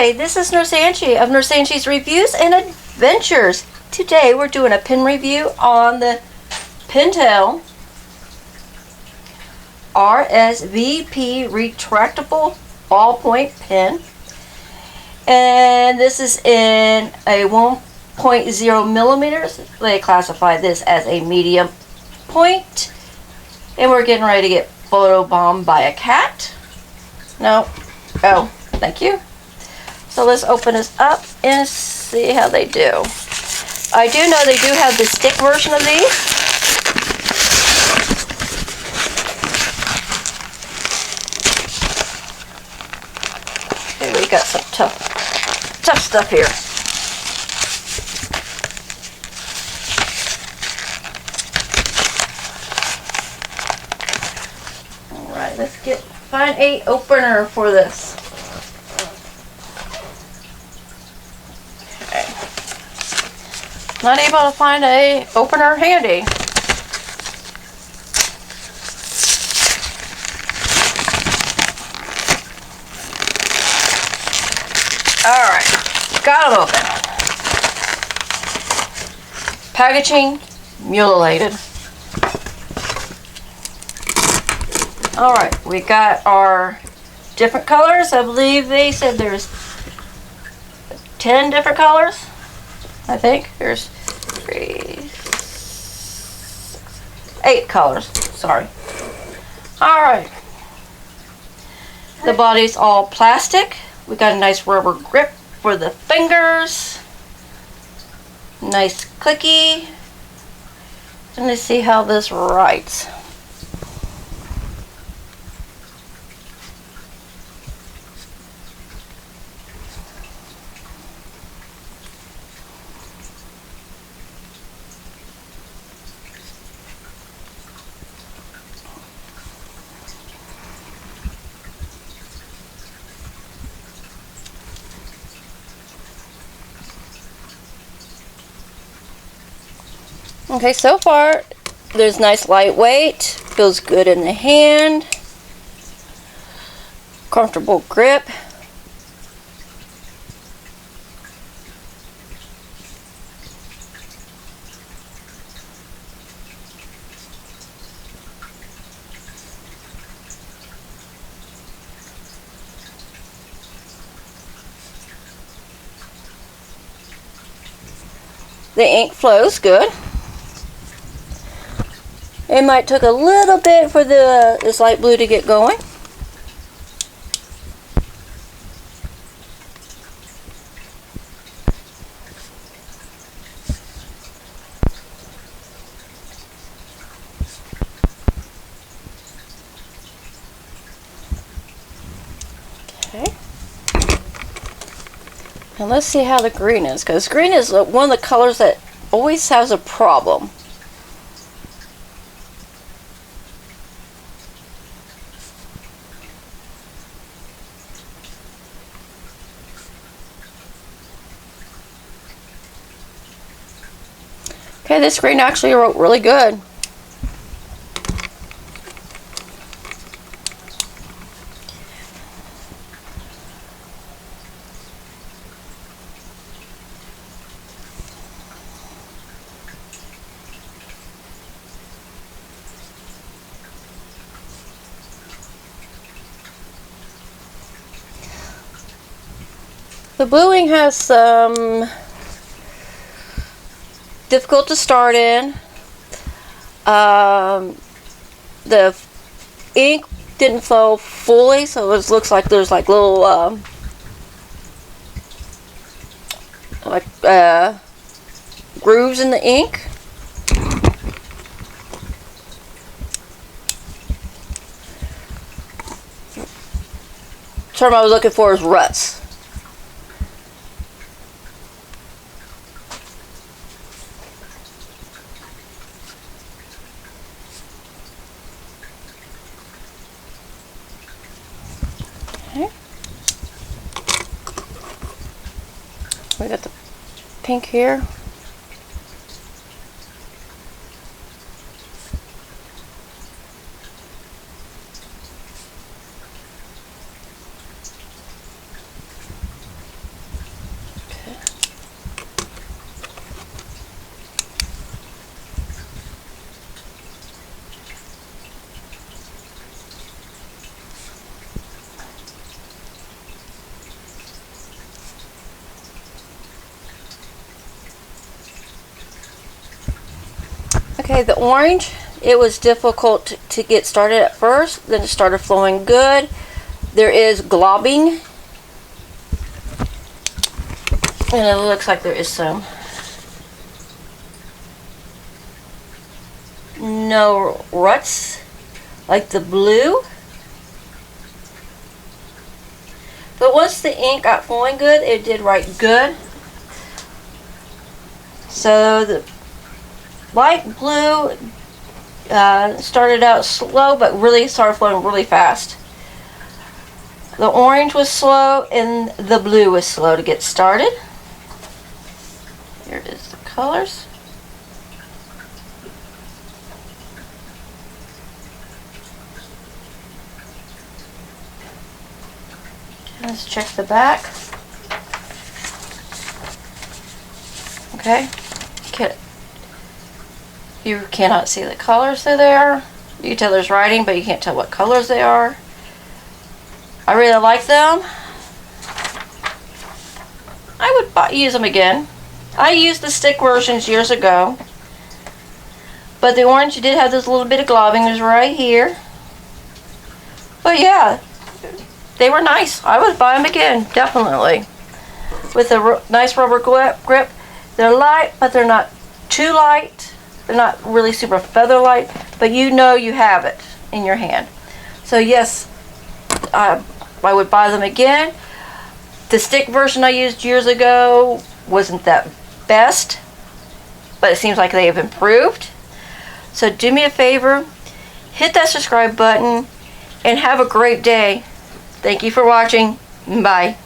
Hi, this is Nurse Angie of Nurse Angie's Reviews and Adventures. Today we're doing a pen review on the Pentel RSVP Retractable Ballpoint Pen. And this is in a 1.0 millimeters. They classify this as a medium point. And we're getting ready to get photobombed by a cat. No. Oh, thank you. So let's open this up and see how they do. I do know they do have the stick version of these. Okay, we got some tough stuff here. All right, let's find a opener for this. Not able to find a opener handy. Alright, got them open. Packaging mutilated. Alright, we got our different colors. I believe they said there's 10 different colors. I think there's 8 colors. Sorry. Alright. The body's all plastic. We got a nice rubber grip for the fingers. Nice clicky. Let me see how this writes. Okay, so far there's nice lightweight, feels good in the hand, comfortable grip. The ink flows good. It might took a little bit for this light blue to get going. Okay. And let's see how the green is, because green is one of the colors that always has a problem. Okay, this green actually wrote really good. The bluing has some difficult to start in. The ink didn't flow fully, so it looks like there's like little grooves in the ink. The term I was looking for is ruts. Okay. We got the pink here. Okay, the orange, it was difficult to get started at first, then it started flowing good. There is globbing, and it looks like there is some. No ruts like the blue. But once the ink got flowing good, it did write good. So the light blue started out slow, but really started flowing really fast. The orange was slow, and the blue was slow to get started. Here it is, the colors. Let's check the back. Okay. You cannot see the colors that are there. You can tell there's writing, but you can't tell what colors they are. I really like them. I would use them again. I used the stick versions years ago. But the orange did have this little bit of globbing. There's right here. But yeah, they were nice. I would buy them again, definitely. With a nice rubber grip. They're light, but they're not too light. They're not really super feather light, but you know you have it in your hand. So yes, I would buy them again. The stick version I used years ago wasn't that best, but it seems like they have improved. So do me a favor, hit that subscribe button, and have a great day. Thank you for watching. Bye.